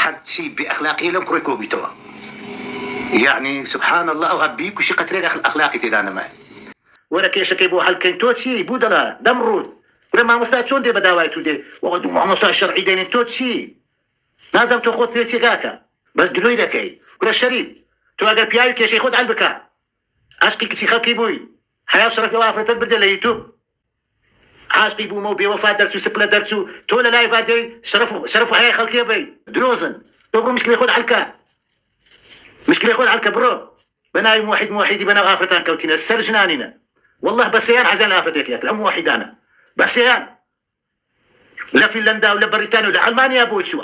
هرچی بأخلاقی لم كروي كوبيتوا يعني سبحان الله وهبيك وشي قتريق أخلاقي تدانا ما ولا كيش كيبو حلكين توتشي بودلا دمرود ولا ما مستعد شون دي بداوايتو دي وقدو ما مستعد الشرعي دين توتشي لازم تاخذ بيتي كاكا بس دلوي لكي ولا الشريف تو اگر بيايو كيش ياخذ على البكاء عاشقي كتي خلقي بوي حياة شرفي وافرة تبدل يوتيوب عاشقي بو مو بوفاة درتو سبلة درتو تولا لايف هادي شرفو حياة خلقي بي دروزن تو مشكلة ياخذ على الكا مشكلة ياخذ على الكا برو بناي موحدي بنا آفتان كوتينا السرجنانينا والله بسيان عزان آفتك ياك لا موحد أنا بسيان لا فنلندا ولا بريطانيا ولا ألمانيا بوي شو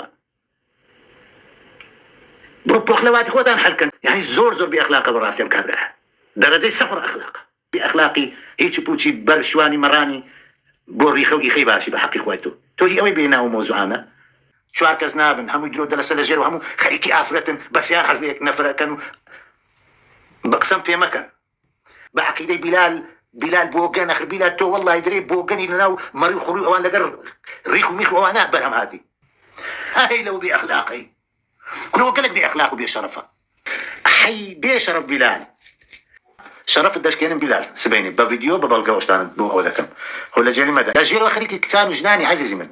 بروبو خلواتي خودان حلكن يعني زور بأخلاقه براسي مكابرة درجة صفر أخلاق بأخلاقي هيك بوتشي برشواني مراني بوري خوي خي باشي بحقي خويتو تو هي أوي بينا وموزعانا شو عركز نابن همو يدرو دلس لجير وهمو خليكي آفرتن بسيان حزنيك نفر كانوا بقسم في مكان بحكي دي بلال بوغان اخر بلال تو والله يدري بوغاني لناو مريو خروي اوان لقر ريخو ميخو اوان اكبرهم هادي هاي لو باخلاقي كنو قالك باخلاقه بشرفه حي بشرف بلال شرف الدشكين بلال سبيني بفيديو ببلغا وشتان بو او ذكم ولا جاني مدى جيرو اخريك كتان وجناني عزيزي من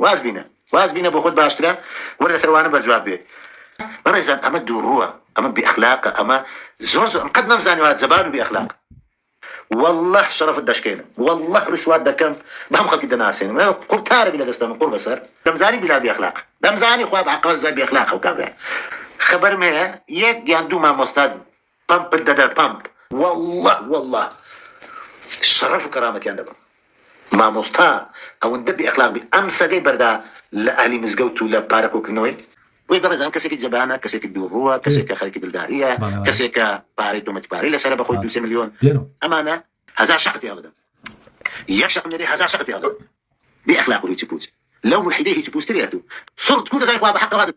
واز بينا بو خد باشترا ولا سروانه بالجواب بيه برزان اما دوروه اما باخلاقه اما زوزو قد نمزاني وهاد زبانه باخلاقه والله شرف الدشكينه والله رشوات دكم بهم خلق الدناسين قلت تاري بلا دستان قرب سر دمزاني بلا باخلاق دمزاني خواب عقل زي باخلاق وكذا خبر ما يك يندو ما مستاد بامب الددا بامب والله الشرف وكرامه يندب ما مستا او ندب باخلاق بامس جاي بردا لاهلي مزقوت ولا باركو كنوي ويبرزان كسيك الجبانه كسيك الدوروا كسيك خليك الدلداريه كسيك باري دومت باري لا سرب اخوي 2 مليون امانه هذا شقتي ابدا يشق من هذا شقتي ابدا باخلاقه يجيبوز لو ملحديه يجيبوز ترياتو صرت كل زي بحق هذا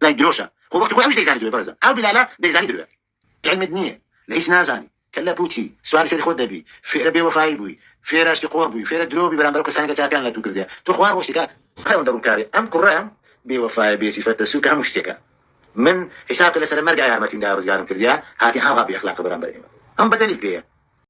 زي دروشه هو وقت خوي زي زاني برزان او بلا زي زاني دلوقتي علم الدنيا ليش نازاني كلا بوتي سؤال سير خد بي في ربي وفاي بوي في راشتي قربي في دروبي بلا بركه سنه كان لا تكرديا تو خوار وش كاك خير ندرون كاري ام كرام بوفاء بصفة السوق مشتكى من حساب كل سنة مرجع يا مرتين دارز جارم كرديا هاتي حاها بأخلاق برام بريمة أم بدني بيه